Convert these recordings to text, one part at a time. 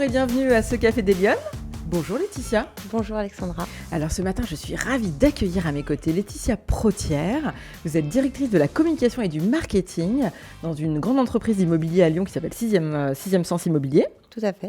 Bonjour et bienvenue à ce Café des Lyonnes. Bonjour Laetitia. Bonjour Alexandra. Alors ce matin, je suis ravie d'accueillir à mes côtés Laetitia Protière. Vous êtes directrice de la communication et du marketing dans une grande entreprise immobilière à Lyon qui s'appelle 6e Sens Immobilier. Tout à fait.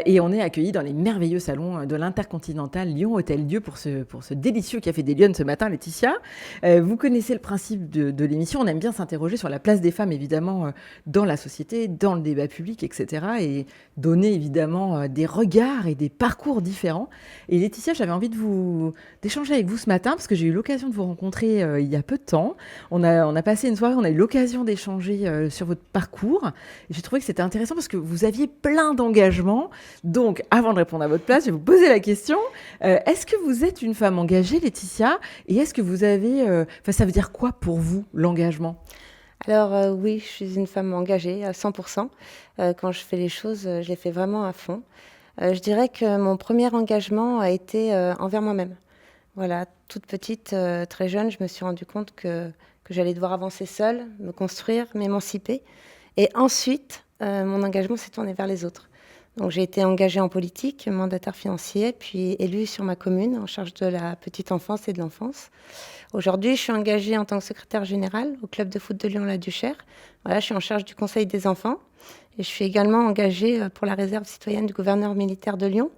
Et on est accueillis dans les merveilleux salons de l'Intercontinental Lyon Hôtel Dieu pour ce délicieux Café des Lyonnes ce matin, Laetitia. Vous connaissez le principe de l'émission. On aime bien s'interroger sur la place des femmes, évidemment, dans la société, dans le débat public, etc. Et donner, évidemment, des regards et des parcours différents. Et Laetitia, j'avais envie d'échanger avec vous ce matin parce que j'ai eu l'occasion de vous rencontrer il y a peu de temps. On a passé une soirée, on a eu l'occasion d'échanger sur votre parcours. Et j'ai trouvé que c'était intéressant parce que vous aviez plein d'engagement. Donc, avant de répondre à votre place, je vais vous poser la question. Est-ce que vous êtes une femme engagée, Laetitia ? Et est-ce que vous avez... ça veut dire quoi pour vous, l'engagement ? Alors oui, je suis une femme engagée à 100%. Quand je fais les choses, je les fais vraiment à fond. Je dirais que mon premier engagement a été envers moi-même. Voilà, toute petite, très jeune, je me suis rendu compte que j'allais devoir avancer seule, me construire, m'émanciper. Et ensuite, mon engagement s'est tourné vers les autres. Donc j'ai été engagée en politique, mandataire financier, puis élue sur ma commune en charge de la petite enfance et de l'enfance. Aujourd'hui, je suis engagée en tant que secrétaire générale au club de foot de Lyon-la-Duchère. Voilà, je suis en charge du conseil des enfants et je suis également engagée pour la réserve citoyenne du gouverneur militaire de Lyon.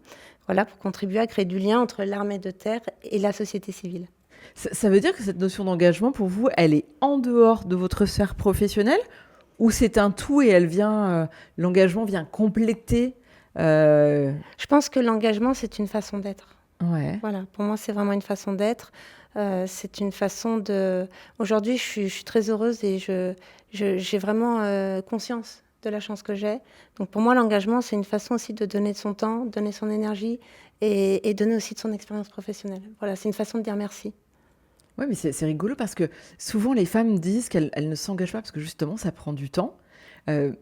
Voilà, pour contribuer à créer du lien entre l'armée de terre et la société civile. Ça veut dire que cette notion d'engagement, pour vous, elle est en dehors de votre sphère professionnelle ou c'est un tout et l'engagement vient compléter Je pense que l'engagement, c'est une façon d'être. Ouais. Voilà, pour moi, c'est vraiment une façon d'être. C'est une façon de... Aujourd'hui, je suis très heureuse et j'ai vraiment conscience de la chance que j'ai. Donc pour moi, l'engagement, c'est une façon aussi de donner de son temps, donner son énergie et donner aussi de son expérience professionnelle. Voilà, c'est une façon de dire merci. Oui, mais c'est rigolo parce que souvent les femmes disent qu'elles ne s'engagent pas parce que justement ça prend du temps.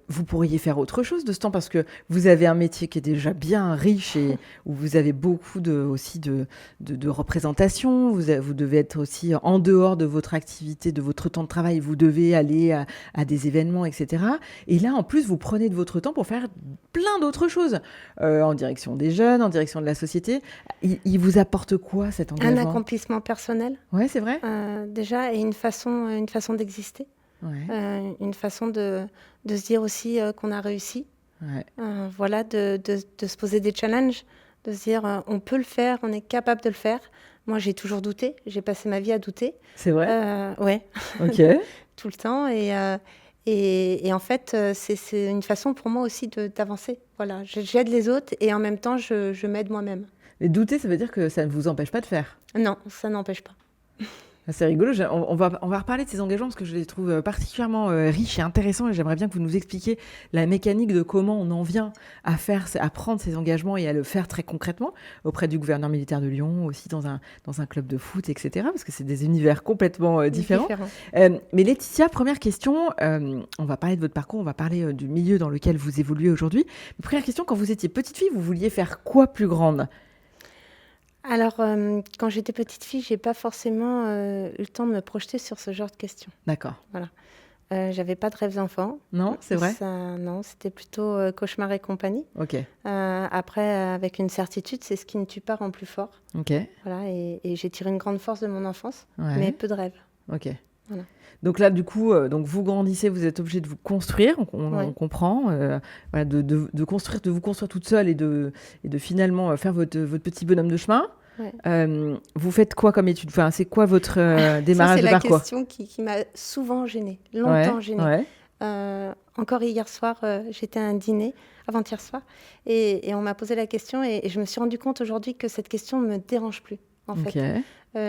Vous pourriez faire autre chose de ce temps parce que vous avez un métier qui est déjà bien riche et où vous avez beaucoup aussi de représentation. Vous devez être aussi en dehors de votre activité, de votre temps de travail. Vous devez aller à des événements, etc. Et là, en plus, vous prenez de votre temps pour faire plein d'autres choses en direction des jeunes, en direction de la société. Il vous apporte quoi cet engagement ? Un accomplissement personnel. Ouais, c'est vrai. Déjà, et une façon d'exister. Ouais. Une façon de se dire aussi qu'on a réussi. Ouais. Voilà, de se poser des challenges, de se dire on peut le faire, on est capable de le faire. Moi, j'ai toujours douté, j'ai passé ma vie à douter. C'est vrai ? Ouais. Ok. Tout le temps. Et en fait, c'est une façon pour moi aussi d'avancer. Voilà, j'aide les autres et en même temps, je m'aide moi-même. Mais douter, ça veut dire que ça ne vous empêche pas de faire ? Non, ça n'empêche pas. C'est rigolo, on va reparler de ces engagements parce que je les trouve particulièrement riches et intéressants et j'aimerais bien que vous nous expliquiez la mécanique de comment on en vient à prendre ces engagements et à le faire très concrètement auprès du gouverneur militaire de Lyon, aussi dans un club de foot, etc. Parce que c'est des univers complètement différents. Mais Laetitia, première question, on va parler de votre parcours, on va parler du milieu dans lequel vous évoluez aujourd'hui. Première question, quand vous étiez petite fille, vous vouliez faire quoi plus grande ? Alors, quand j'étais petite fille, j'ai pas forcément eu le temps de me projeter sur ce genre de questions. D'accord. Voilà. J'avais pas de rêve d'enfant. Non, c'est vrai ? Non, c'était plutôt cauchemar et compagnie. Ok. Après, avec une certitude, c'est ce qui ne tue pas rend plus fort. Ok. Voilà, et j'ai tiré une grande force de mon enfance, Ouais. mais peu de rêves. Ok. Voilà. Donc là, du coup, donc vous grandissez, vous êtes obligé de vous construire, on comprend, voilà, de vous construire toute seule et de finalement faire votre petit bonhomme de chemin. Ouais. Vous faites quoi comme étude ? Enfin, c'est quoi votre démarrage de parcours ? C'est la question qui m'a souvent gênée, longtemps gênée. Ouais. Encore hier soir, j'étais à un dîner, avant-hier soir, et on m'a posé la question et je me suis rendu compte aujourd'hui que cette question ne me dérange plus, en fait.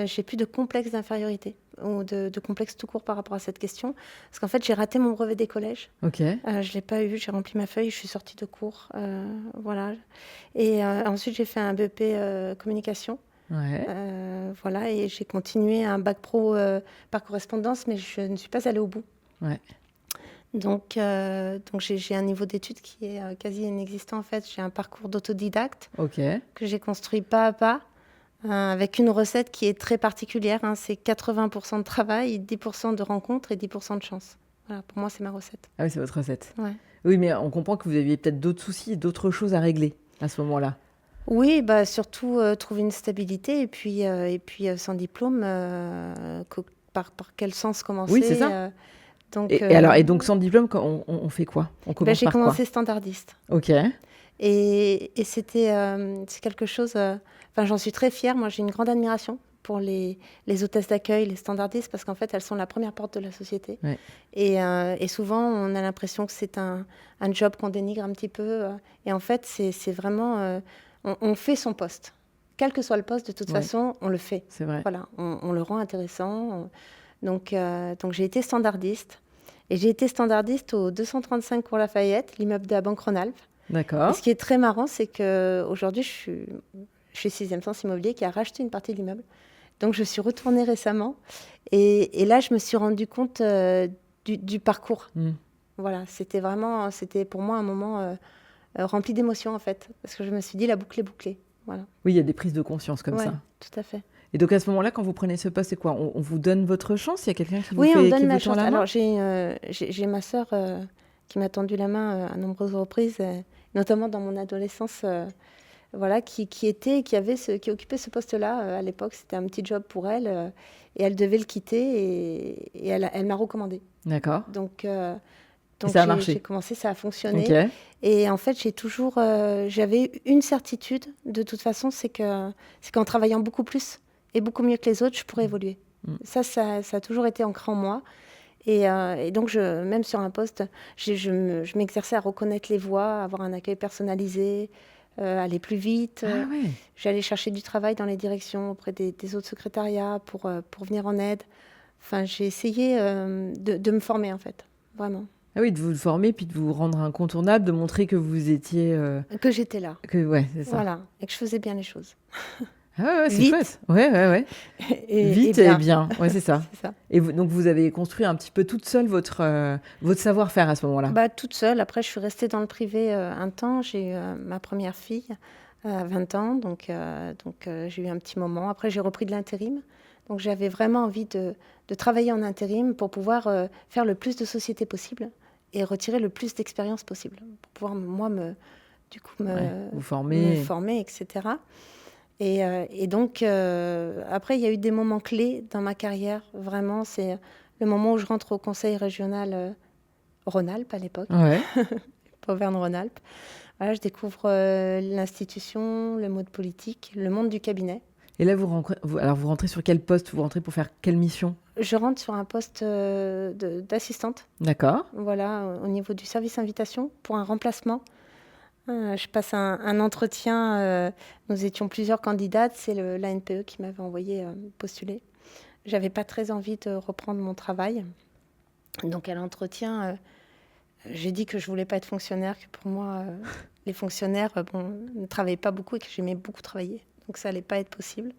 J'ai plus de complexe d'infériorité ou de complexe tout court par rapport à cette question. Parce qu'en fait, j'ai raté mon brevet des collèges. Ok. Je ne l'ai pas eu, j'ai rempli ma feuille, je suis sortie de cours. Voilà. Et ensuite, j'ai fait un BEP communication. Ouais. Voilà, et j'ai continué un bac pro par correspondance, mais je ne suis pas allée au bout. Ouais. Donc j'ai un niveau d'études qui est quasi inexistant en fait. J'ai un parcours d'autodidacte que j'ai construit pas à pas. Avec une recette qui est très particulière, hein, c'est 80% de travail, 10% de rencontres et 10% de chance. Voilà, pour moi, c'est ma recette. Ah oui, c'est votre recette. Ouais. Oui, mais on comprend que vous aviez peut-être d'autres soucis, d'autres choses à régler à ce moment-là. Oui, bah, surtout trouver une stabilité et puis sans diplôme, par quel sens Oui, c'est commencer ça. donc, Et donc, sans diplôme, on fait quoi? On ben, commence j'ai par quoi? commencé standardiste. Ok, Et c'est quelque chose. Enfin, j'en suis très fière. Moi, j'ai une grande admiration pour les hôtesses d'accueil, les standardistes, parce qu'en fait, elles sont la première porte de la société. ouais, Et souvent, on a l'impression que c'est un job qu'on dénigre un petit peu. Et en fait, c'est vraiment. On fait son poste. Quel que soit le poste, de toute ouais, façon, on le fait. c'est vrai. Voilà, on le rend intéressant. Donc, j'ai été standardiste. Et j'ai été standardiste au 235 cours Lafayette, l'immeuble de la Banque Rhône-Alpes. Et D'accord. ce qui est très marrant, c'est qu'aujourd'hui, je suis Sixième Sens Immobilier qui a racheté une partie de l'immeuble. Donc, je suis retournée récemment. Et là, je me suis rendu compte du parcours. Hmm. Voilà, c'était pour moi un moment rempli d'émotions, en fait. Parce que je me suis dit, la boucle est bouclée. Voilà. Oui, il y a des prises de conscience comme Ouais, ça. tout à fait. Et donc, à ce moment-là, quand vous prenez ce poste, c'est quoi? On vous donne votre chance? Il y a quelqu'un qui vous Oui, on me qui donne ma vous tend chance. la main? Alors, j'ai ma sœur qui m'a tendu la main à nombreuses reprises, notamment dans mon adolescence. Voilà, qui occupait ce poste-là à l'époque. C'était un petit job pour elle et elle devait le quitter et elle m'a recommandé. D'accord. Donc, Et ça a j'ai marché. commencé, ça a Ok. fonctionné. Et en fait, j'avais une certitude de toute façon, c'est qu'en travaillant beaucoup plus et beaucoup mieux que les autres, je pourrais évoluer. Mm. Ça a toujours été ancré en moi. Et donc, même sur un poste, je m'exerçais à reconnaître les voix, à avoir un accueil personnalisé, aller plus vite. Ah ouais. J'allais chercher du travail dans les directions auprès des autres secrétariats pour venir en aide. Enfin, j'ai essayé de me former, en fait, vraiment. Ah oui, de vous former, puis de vous rendre incontournable, de montrer que vous étiez... Que j'étais là. Ouais, c'est ça. Voilà. Et que je faisais bien les choses. Ah ouais, ouais, c'est Vite chouette. Ouais, ouais, ouais. et Vite et bien. bien. Ouais, c'est ça. C'est ça. Et donc, vous avez construit un petit peu toute seule votre savoir-faire à ce moment-là. Bah, toute seule. Après, je suis restée dans le privé un temps. J'ai eu ma première fille à 20 ans. Donc, j'ai eu un petit moment. Après, j'ai repris de l'intérim. Donc, j'avais vraiment envie de travailler en intérim pour pouvoir faire le plus de sociétés possible et retirer le plus d'expérience possible. Pour pouvoir, moi, Ouais, vous me former. former, etc. Et donc, après, il y a eu des moments clés dans ma carrière. Vraiment, c'est le moment où je rentre au conseil régional Rhône-Alpes à l'époque, Ouais. pas Auvergne-Rhône-Alpes. Voilà, je découvre l'institution, le mode politique, le monde du cabinet. Et là, alors vous rentrez sur quel poste? Vous rentrez pour faire quelle mission? Je rentre sur un poste d'assistante, D'accord. voilà, au niveau du service invitation pour un remplacement. Je passe un entretien. Nous étions plusieurs candidates. C'est l'ANPE qui m'avait envoyé postuler. J'avais pas très envie de reprendre mon travail. Donc à l'entretien, j'ai dit que je voulais pas être fonctionnaire, que pour moi, les fonctionnaires ne travaillaient pas beaucoup et que j'aimais beaucoup travailler. Donc ça allait pas être possible.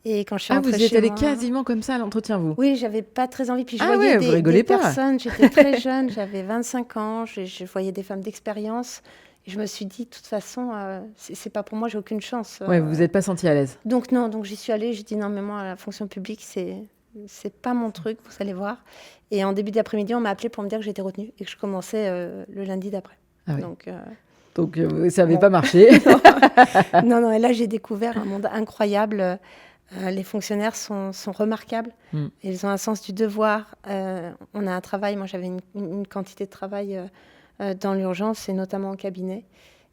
Et quand je suis Ah, rentrée vous y êtes chez allé moi, quasiment comme ça à l'entretien, vous? oui, j'avais pas très envie. Puis je Ah voyais ouais, vous rigolez des pas. personnes, j'étais très jeune, j'avais 25 ans, je voyais des femmes d'expérience. Et je me suis dit, de toute façon, c'est pas pour moi, j'ai aucune chance. Ouais, vous vous êtes pas senti à l'aise. Donc non, donc j'y suis allée, j'ai dit non, mais moi, la fonction publique, c'est pas mon truc, vous allez voir. Et en début d'après-midi, on m'a appelé pour me dire que j'étais retenue et que je commençais le lundi d'après. Ah oui. Donc, ça n'avait bon. pas marché. non, et là, j'ai découvert un monde incroyable. Les fonctionnaires sont remarquables. Mm. Ils ont un sens du devoir. On a un travail. Moi, j'avais une quantité de travail dans l'urgence et notamment en cabinet.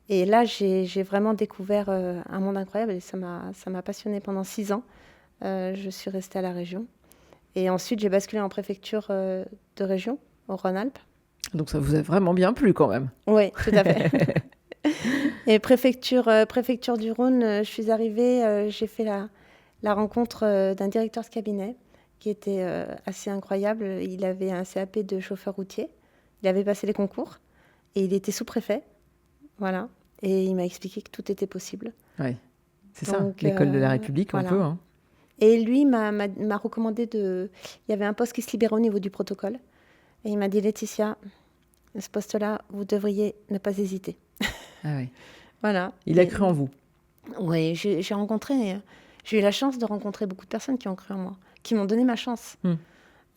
Et là, j'ai vraiment découvert un monde incroyable et ça m'a passionnée pendant 6 ans. Je suis restée à la région. Et ensuite, j'ai basculé en préfecture de région, au Rhône-Alpes. Donc ça vous a vraiment bien plu quand même. Oui, tout à fait. Et préfecture du Rhône, je suis arrivée, j'ai fait la rencontre d'un directeur de cabinet qui était assez incroyable. Il avait un CAP de chauffeur routier. Il avait passé les concours et il était sous-préfet. Voilà. Et il m'a expliqué que tout était possible. Oui, c'est Donc, ça. L'école de la République, voilà. on peut. Hein. Et lui m'a recommandé Il y avait un poste qui se libérait au niveau du protocole. Et il m'a dit, Laetitia, ce poste-là, vous devriez ne pas hésiter. Ah oui. Voilà. Il a cru en vous. Oui, j'ai eu la chance de rencontrer beaucoup de personnes qui ont cru en moi, qui m'ont donné ma chance.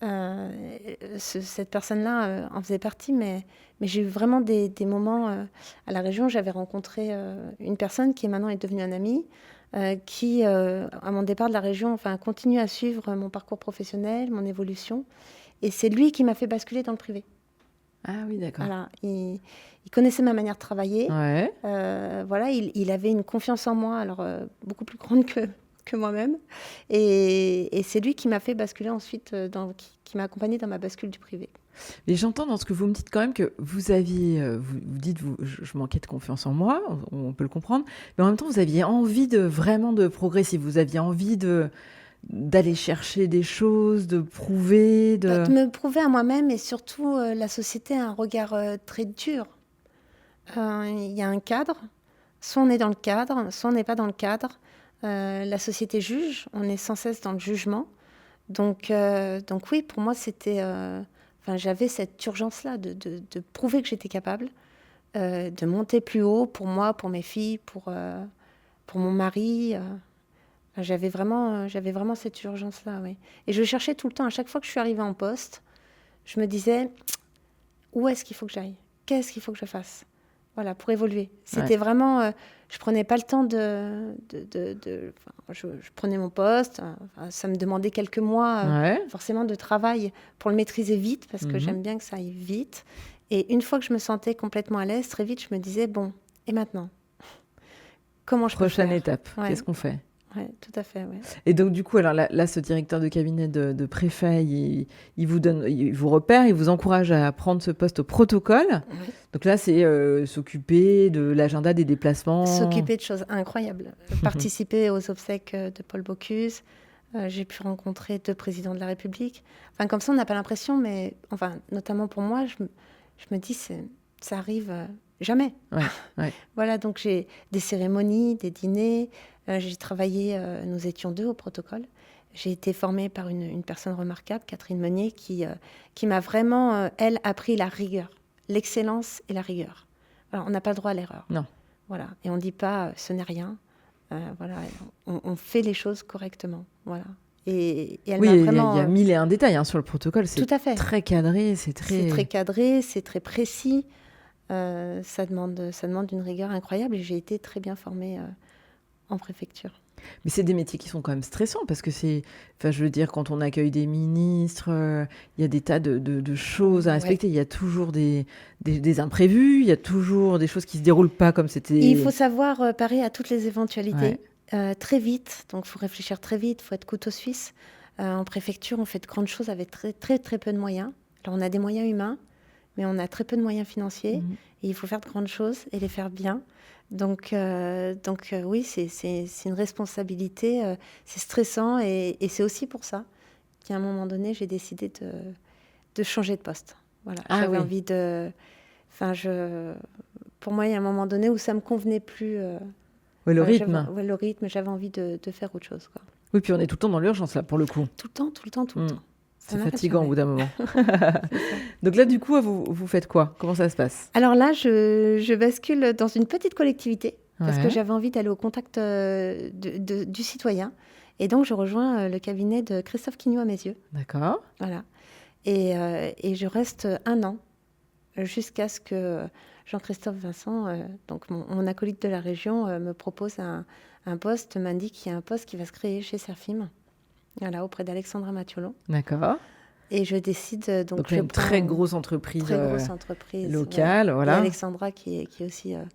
Cette personne-là en faisait partie, mais j'ai eu vraiment des moments à la région. J'avais rencontré une personne qui maintenant est devenue un ami, qui, à mon départ de la région, enfin, continue à suivre mon parcours professionnel, mon évolution. Et c'est lui qui m'a fait basculer dans le privé. Ah oui, d'accord. Voilà, il connaissait ma manière de travailler. Ouais. Voilà, il avait une confiance en moi, alors beaucoup plus grande que moi-même. Et c'est lui qui m'a fait basculer ensuite, qui m'a accompagnée dans ma bascule du privé. Et j'entends dans ce que vous me dites quand même que vous aviez, vous dites, je manquais de confiance en moi, on peut le comprendre, mais en même temps, vous aviez envie vraiment de progresser, vous aviez envie d'aller chercher des choses, de prouver, De me prouver à moi-même, et surtout, la société a un regard très dur. Il y a un cadre, soit on est dans le cadre, soit on n'est pas dans le cadre. La société juge, on est sans cesse dans le jugement. Donc oui, pour moi, j'avais cette urgence-là de prouver que j'étais capable, de monter plus haut pour moi, pour mes filles, pour mon mari. J'avais vraiment cette urgence-là, oui. Et je cherchais tout le temps, à chaque fois que je suis arrivée en poste, je me disais, où est-ce qu'il faut que j'aille? Qu'est-ce qu'il faut que je fasse? Voilà, pour évoluer. C'était vraiment... je prenais pas le temps je prenais mon poste. Ça me demandait quelques mois, forcément, de travail pour le maîtriser vite, parce que j'aime bien que ça aille vite. Et une fois que je me sentais complètement à l'aise, très vite, je me disais, bon, et maintenant? Comment je peux faire? Prochaine étape, qu'est-ce qu'on fait? Oui, tout à fait, ouais. Et donc, du coup, alors là, ce directeur de cabinet de préfet, il vous repère, il vous encourage à prendre ce poste au protocole. Oui. Donc là, c'est s'occuper de l'agenda des déplacements. S'occuper de choses incroyables. Participer aux obsèques de Paul Bocuse. J'ai pu rencontrer 2 présidents de la République. Enfin, comme ça, on n'a pas l'impression, mais enfin, notamment pour moi, je me dis, ça arrive jamais. Ouais. Voilà, donc j'ai des cérémonies, des dîners. J'ai travaillé, nous étions 2 au protocole. J'ai été formée par une personne remarquable, Catherine Meunier, qui m'a vraiment, elle, appris la rigueur, l'excellence et la rigueur. Alors, on n'a pas le droit à l'erreur. Non. Voilà. Et on ne dit pas ce n'est rien. Voilà. On fait les choses correctement. Voilà. Et elle m'a vraiment... il y a 1001 détails sur le protocole. C'est tout à fait. Très cadré. C'est très cadré, c'est très précis. Ça demande une rigueur incroyable, et j'ai été très bien formée en préfecture. Mais c'est des métiers qui sont quand même stressants, parce que je veux dire, quand on accueille des ministres, il y a des tas de choses à respecter. Il y a toujours des imprévus, il y a toujours des choses qui se déroulent pas comme c'était. Il faut savoir parer à toutes les éventualités très vite. Donc, il faut réfléchir très vite, il faut être couteau suisse. En préfecture, on fait de grandes choses avec très, très, très peu de moyens. Alors, on a des moyens humains, mais on a très peu de moyens financiers. Et il faut faire de grandes choses et les faire bien. Donc oui, c'est une responsabilité, c'est stressant, et c'est aussi pour ça qu'à un moment donné, j'ai décidé de changer de poste. Voilà, j'avais envie de... pour moi, il y a un moment donné où ça me convenait plus. Le rythme. Le rythme, j'avais envie de faire autre chose, quoi. Oui, puis on est tout le temps dans l'urgence, là, pour le coup. Tout le temps. C'est fatigant au bout d'un moment. Donc là, du coup, vous faites quoi? Comment ça se passe? Alors là, je bascule dans une petite collectivité, parce que j'avais envie d'aller au contact du citoyen. Et donc, je rejoins le cabinet de Christophe Quignot à mes yeux. D'accord. Voilà. Et je reste 1 an, jusqu'à ce que Jean-Christophe Vincent, donc mon acolyte de la région, me propose un poste, m'indique qu'il y a un poste qui va se créer chez Serfim. Voilà, auprès d'Alexandra Mathiolon. D'accord. Et je décide donc une très grosse entreprise locale. Ouais. Voilà. Et Alexandra, qui est aussi une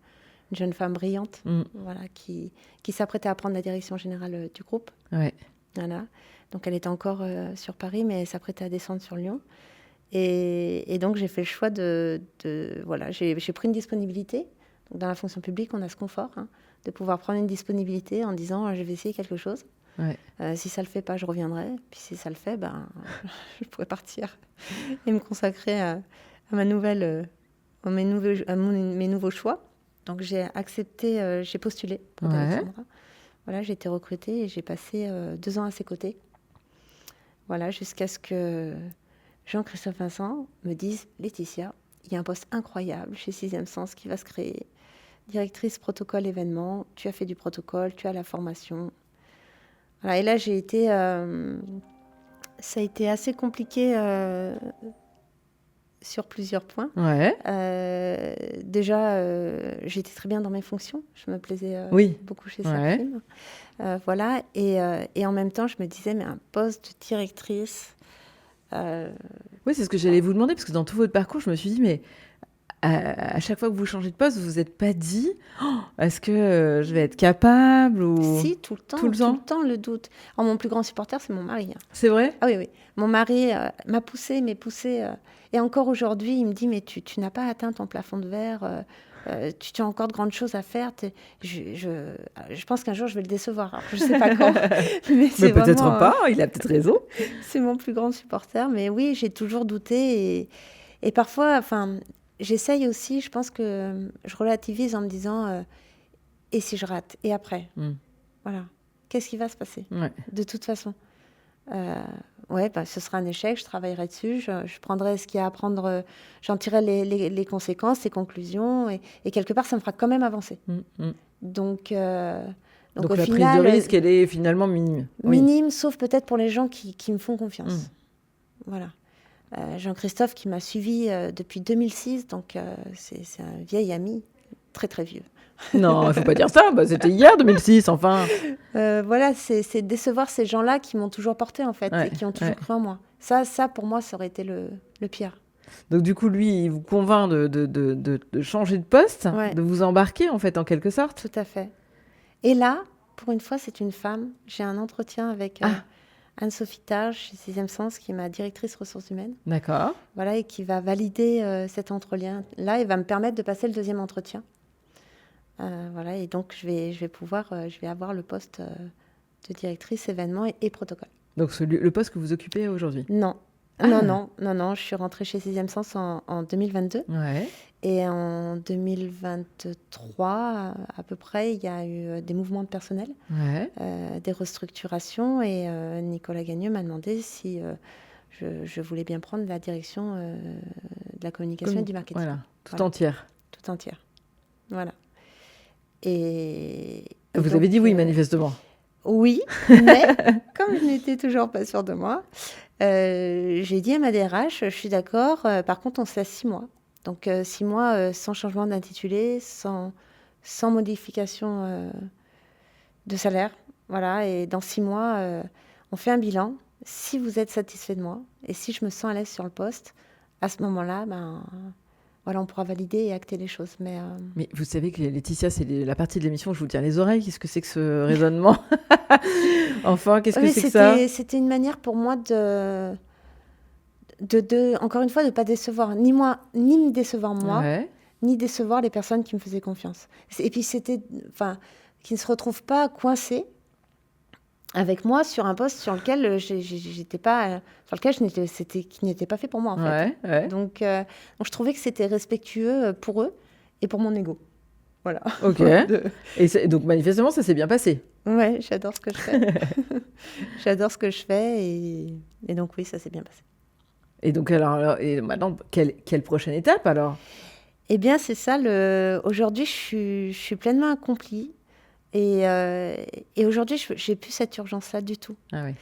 jeune femme brillante, voilà, qui s'apprêtait à prendre la direction générale du groupe. Ouais. Voilà. Donc elle était encore sur Paris, mais elle s'apprêtait à descendre sur Lyon. Et donc j'ai fait le choix voilà, j'ai pris une disponibilité. Donc, dans la fonction publique, on a ce confort, de pouvoir prendre une disponibilité en disant je vais essayer quelque chose. Ouais. Si ça le fait pas, je reviendrai. Puis si ça le fait, je pourrais partir et me consacrer à mes nouveaux choix. Donc j'ai accepté, j'ai postulé pour Alexandra. Voilà, j'ai été recrutée et j'ai passé 2 ans à ses côtés. Voilà, jusqu'à ce que Jean-Christophe Vincent me dise Laetitia, il y a un poste incroyable chez 6e Sens qui va se créer. Directrice protocole événement, tu as fait du protocole, tu as la formation. Voilà, et là, j'ai été Ça a été assez compliqué sur plusieurs points. Ouais. Déjà, j'étais très bien dans mes fonctions. Je me plaisais Oui. beaucoup chez Ouais. Serfim. Voilà. Et en même temps, je me disais, mais un poste de directrice. Oui, c'est ce que j'allais vous demander, parce que dans tout votre parcours, je me suis dit, mais à chaque fois que vous changez de poste, vous vous êtes pas dit, oh, est-ce que je vais être capable ou... Si, tout le temps, le doute. Alors, mon plus grand supporter, c'est mon mari. C'est vrai? Ah oui, oui. Mon mari m'a poussé. Et encore aujourd'hui, il me dit, mais tu n'as pas atteint ton plafond de verre. Tu as encore de grandes choses à faire. Je pense qu'un jour, je vais le décevoir. Alors, je ne sais pas quand. Mais peut-être pas, il a peut-être raison. C'est mon plus grand supporter. Mais oui, j'ai toujours douté. Et parfois, enfin, j'essaye aussi, je pense que je relativise en me disant, et si je rate? Et après? Voilà. Qu'est-ce qui va se passer? Ouais. De toute façon. Ouais, bah, ce sera un échec, je travaillerai dessus, je prendrai ce qu'il y a à prendre, j'en tirerai les conséquences, les conclusions, et quelque part, ça me fera quand même avancer. Donc Donc au la final, prise de risque, elle est finalement minime. Minime, sauf peut-être pour les gens qui me font confiance. Voilà. Jean-Christophe qui m'a suivi depuis 2006, donc c'est un vieil ami, très très vieux. Non, il ne faut pas dire ça, bah, c'était hier 2006, enfin. Voilà, c'est décevoir ces gens-là qui m'ont toujours porté, en fait, et qui ont toujours cru en moi. Ça, pour moi, ça aurait été le pire. Donc du coup, lui, il vous convainc de changer de poste, de vous embarquer, en fait, en quelque sorte. Tout à fait. Et là, pour une fois, c'est une femme. J'ai un entretien avec Anne-Sophie Tage, chez Sixième Sens, qui est ma directrice ressources humaines. D'accord. Voilà, et qui va valider cet entretien-là et va me permettre de passer le deuxième entretien. Voilà, et donc je vais avoir le poste de directrice événements et protocole. Donc le poste que vous occupez aujourd'hui? Non. Non, je suis rentrée chez Sixième Sens en 2022. Ouais. Et en 2023, à peu près, il y a eu des mouvements de personnel, des restructurations, et Nicolas Gagneux m'a demandé si je voulais bien prendre la direction de la communication et du marketing. Voilà, tout entière. Tout entière, voilà. Et vous donc, avez dit oui, manifestement. Oui, mais comme je n'étais toujours pas sûre de moi, j'ai dit à ma DRH, je suis d'accord, par contre on se laisse 6 mois. Donc 6 mois sans changement d'intitulé, sans modification de salaire. Voilà, et dans 6 mois, on fait un bilan. Si vous êtes satisfait de moi, et si je me sens à l'aise sur le poste, à ce moment-là, voilà, on pourra valider et acter les choses. Mais vous savez que Laetitia, c'est la partie de l'émission où je vous tiens les oreilles. Qu'est-ce que c'est que ce raisonnement? Enfin, qu'est-ce que c'est que ça? C'était une manière pour moi encore une fois, de ne pas décevoir ni me décevoir moi, ni décevoir les personnes qui me faisaient confiance. Et puis qu'ils ne se retrouvent pas coincés avec moi sur un poste sur lequel qui n'était pas fait pour moi, en fait. Donc je trouvais que c'était respectueux pour eux et pour mon ego. Voilà. Ok. Et donc manifestement, ça s'est bien passé. Ouais, j'adore ce que je fais. J'adore ce que je fais, et donc oui, ça s'est bien passé. Et donc et maintenant, quelle prochaine étape alors? Eh bien, c'est ça. Aujourd'hui, je suis pleinement accomplie. Et aujourd'hui, j'ai plus cette urgence-là du tout. Ah oui.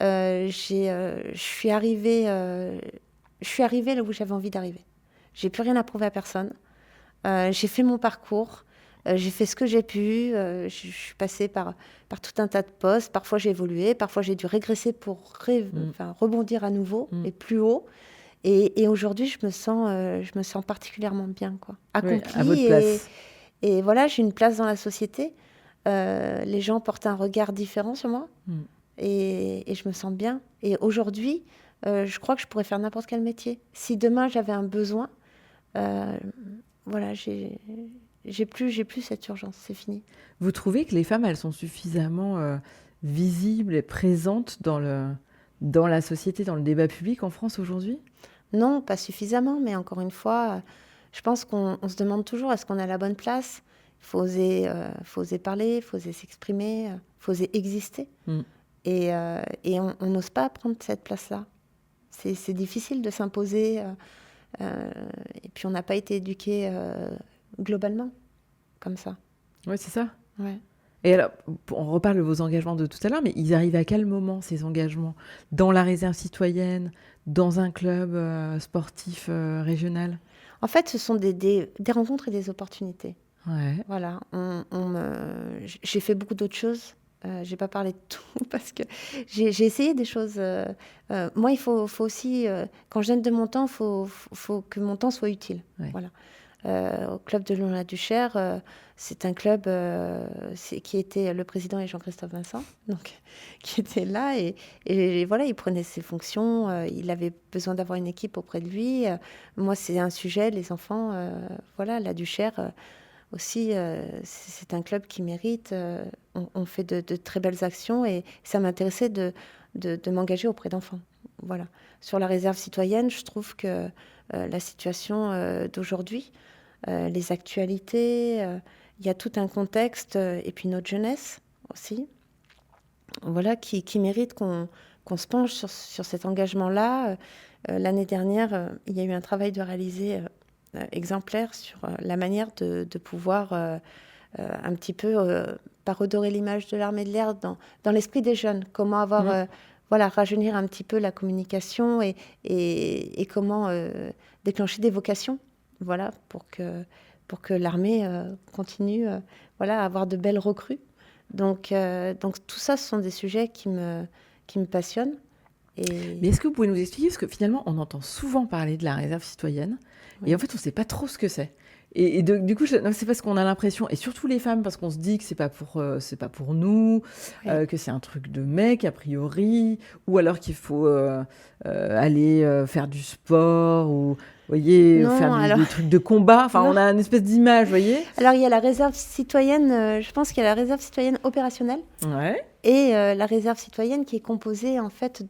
Je suis arrivée là où j'avais envie d'arriver. J'ai plus rien à prouver à personne. J'ai fait mon parcours. J'ai fait ce que j'ai pu. Je suis passée par tout un tas de postes. Parfois, j'ai évolué. Parfois, j'ai dû régresser pour rebondir à nouveau et plus haut. Et aujourd'hui, je me sens particulièrement bien, quoi. Accomplie. À votre place. Et voilà, j'ai une place dans la société. Les gens portent un regard différent sur moi. Et je me sens bien. Et aujourd'hui, je crois que je pourrais faire n'importe quel métier. Si demain, j'avais un besoin, voilà, j'ai plus cette urgence. C'est fini. Vous trouvez que les femmes, elles sont suffisamment visibles et présentes dans la société, dans le débat public en France aujourd'hui? Non, pas suffisamment, mais encore une fois, je pense qu'on se demande toujours, est-ce qu'on a la bonne place? Il faut oser parler, il faut oser s'exprimer, il faut oser exister. Et on n'ose pas prendre cette place-là. C'est difficile de s'imposer, et puis on n'a pas été éduqués globalement comme ça. Oui, c'est ça. Ouais. Et alors, on reparle de vos engagements de tout à l'heure, mais ils arrivent à quel moment, ces engagements? Dans la réserve citoyenne, dans un club sportif régional? En fait, ce sont des rencontres et des opportunités. Ouais. Voilà, j'ai fait beaucoup d'autres choses. J'ai pas parlé de tout parce que j'ai essayé des choses. Moi, il faut aussi, quand je donne de mon temps, faut que mon temps soit utile. Ouais. Voilà. Au club de Lyon-la-Duchère, c'est un club qui était le président et Jean-Christophe Vincent, donc qui était là et voilà, il prenait ses fonctions. Il avait besoin d'avoir une équipe auprès de lui. Moi, c'est un sujet, les enfants. Voilà, la Duchère. Aussi, c'est un club qui mérite. On fait de très belles actions et ça m'intéressait de m'engager auprès d'enfants. Voilà. Sur la réserve citoyenne, je trouve que la situation d'aujourd'hui, les actualités, il y a tout un contexte et puis notre jeunesse aussi, voilà, qui mérite qu'on se penche sur cet engagement-là. L'année dernière, il y a eu un travail de réaliser exemplaire sur la manière de pouvoir un petit peu pas redorer l'image de l'armée de l'air dans l'esprit des jeunes. Comment avoir, voilà, rajeunir un petit peu la communication et comment déclencher des vocations, voilà, pour que l'armée continue voilà, à avoir de belles recrues. Donc tout ça, ce sont des sujets qui me passionnent. Mais est-ce que vous pouvez nous expliquer, parce que finalement, on entend souvent parler de la réserve citoyenne, Oui. et en fait, on ne sait pas trop ce que c'est. Du coup, c'est parce qu'on a l'impression, et surtout les femmes, parce qu'on se dit que c'est pas pour nous, Oui. que c'est un truc de mec a priori, ou alors qu'il faut aller faire du sport, ou voyez, Non, faire alors des trucs de combat. Enfin, non. on a une espèce d'image, vous voyez. Alors, il y a la réserve citoyenne, je pense qu'il y a la réserve citoyenne opérationnelle Ouais. et la réserve citoyenne qui est composée en fait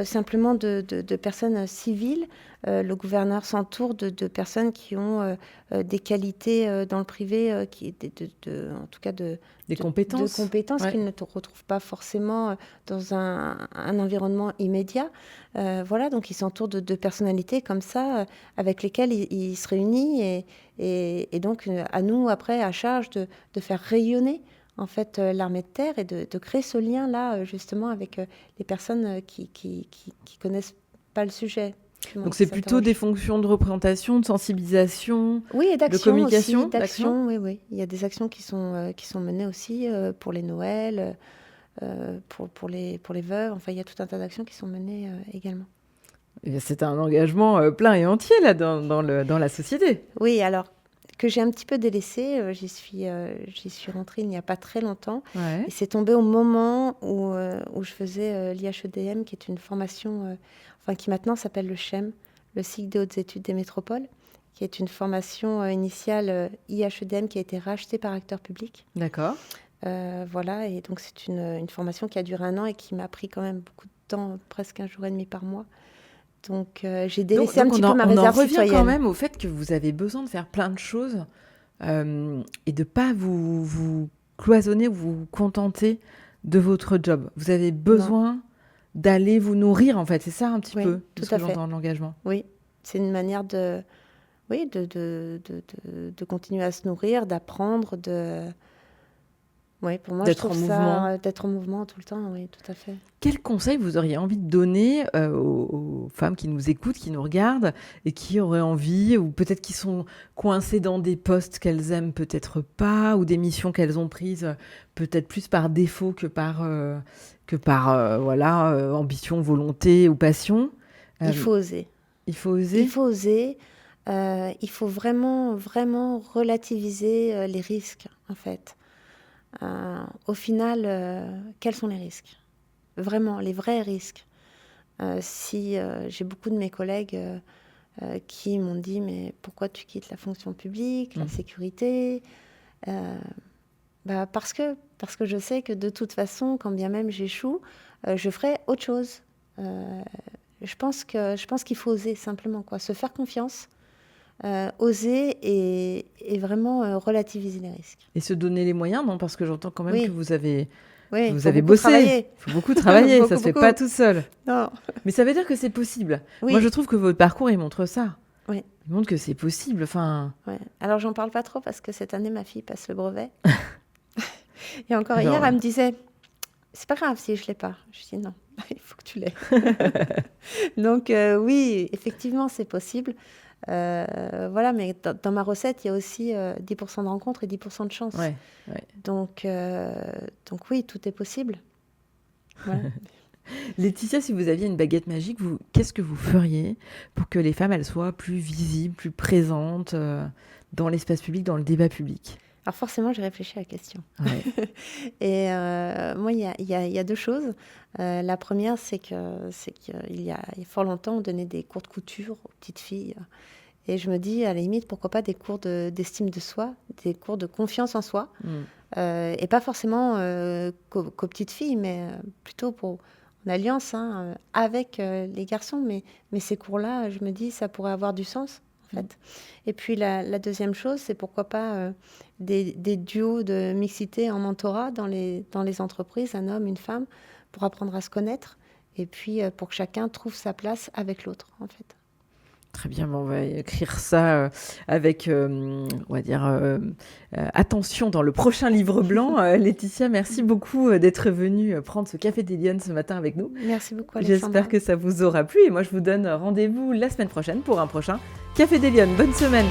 simplement de personnes civiles. Le gouverneur s'entoure de personnes qui ont des qualités dans le privé, en tout cas Des de compétences. compétences Ouais. qu'ils ne retrouvent pas forcément dans un environnement immédiat. Voilà, donc il s'entoure de personnalités comme ça, avec lesquelles il se réunit et donc à nous, après, à charge de faire rayonner en fait l'armée de terre et de créer ce lien-là, justement, avec les personnes qui connaissent pas le sujet. Donc c'est plutôt des fonctions de représentation, de sensibilisation, oui, et de d'action communication, aussi, d'action, oui, oui. Il y a des actions qui sont menées aussi pour les Noëls, pour les veuves. Enfin, il y a tout un tas d'actions qui sont menées également. Et c'est un engagement plein et entier là dans la société. Oui, alors que j'ai un petit peu délaissé, j'y suis rentrée il n'y a pas très longtemps. Ouais. Et c'est tombé au moment où je faisais l'IHEDM, qui est une formation, qui maintenant s'appelle le CHEM, le cycle des hautes études des métropoles, qui est une formation initiale IHEDM qui a été rachetée par Acteurs Publics. D'accord. Voilà, et donc c'est une formation qui a duré 1 an et qui m'a pris quand même beaucoup de temps, presque 1 jour et demi par mois. Donc j'ai délaissé un petit peu ma réserve citoyenne. On en revient quand même au fait que vous avez besoin de faire plein de choses et de ne pas vous cloisonner ou vous contenter de votre job. Vous avez besoin d'aller vous nourrir, en fait. C'est ça un petit peu tout ce que à fait. j'entends dans l'engagement. Oui, c'est une manière de continuer à se nourrir, d'apprendre, Oui, pour moi, je trouve ça d'être en mouvement tout le temps, oui, tout à fait. Quel conseil vous auriez envie de donner aux femmes qui nous écoutent, qui nous regardent et qui auraient envie, ou peut-être qui sont coincées dans des postes qu'elles aiment peut-être pas, ou des missions qu'elles ont prises peut-être plus par défaut que par ambition, volonté ou passion? Il faut oser. Il faut oser. Il faut oser. Il faut vraiment, vraiment relativiser les risques, en fait. Au final, quels sont les risques? Vraiment, les vrais risques. Si j'ai beaucoup de mes collègues qui m'ont dit « Mais pourquoi tu quittes la fonction publique, la sécurité ?» parce que je sais que de toute façon, quand bien même j'échoue, je ferai autre chose. Je pense qu'il faut oser simplement, quoi, se faire confiance. Oser et vraiment relativiser les risques. Et se donner les moyens, non? Parce que j'entends quand même que vous avez bossé. Il faut beaucoup travailler, ça ne se fait pas tout seul. Non. Mais ça veut dire que c'est possible. Oui. Moi, je trouve que votre parcours, il montre ça. Oui. Il montre que c'est possible. Enfin... Ouais. Alors, j'en parle pas trop parce que cette année, ma fille passe le brevet. Et encore Genre, hier, elle me disait, c'est pas grave si je l'ai pas. Je dis non, il faut que tu l'aies. Donc oui, effectivement, c'est possible. Voilà, mais dans ma recette, il y a aussi 10% de rencontres et 10% de chance. ouais, ouais. Donc oui, tout est possible. Voilà. Laetitia, si vous aviez une baguette magique, qu'est-ce que vous feriez pour que les femmes, elles soient plus visibles, plus présentes dans l'espace public, dans le débat public? Alors forcément, j'ai réfléchi à la question. Ouais. Et moi, il y a deux choses. La première, c'est qu'il y a fort longtemps, on donnait des cours de couture aux petites filles. Et je me dis, à la limite, pourquoi pas des cours d'estime de soi, des cours de confiance en soi. Et pas forcément qu'aux petites filles, mais plutôt en alliance avec les garçons. Mais ces cours-là, je me dis, ça pourrait avoir du sens, en fait. Et puis la deuxième chose, c'est pourquoi pas des duos de mixité en mentorat dans les entreprises, un homme, une femme, pour apprendre à se connaître. Et puis pour que chacun trouve sa place avec l'autre, en fait. Très bien, on va écrire ça avec, on va dire, attention dans le prochain livre blanc. Laetitia, merci beaucoup d'être venue prendre ce café des Lyonnes ce matin avec nous. Merci beaucoup, Alexandra. J'espère que ça vous aura plu et moi je vous donne rendez-vous la semaine prochaine pour un prochain Café des Lyonnes. Bonne semaine.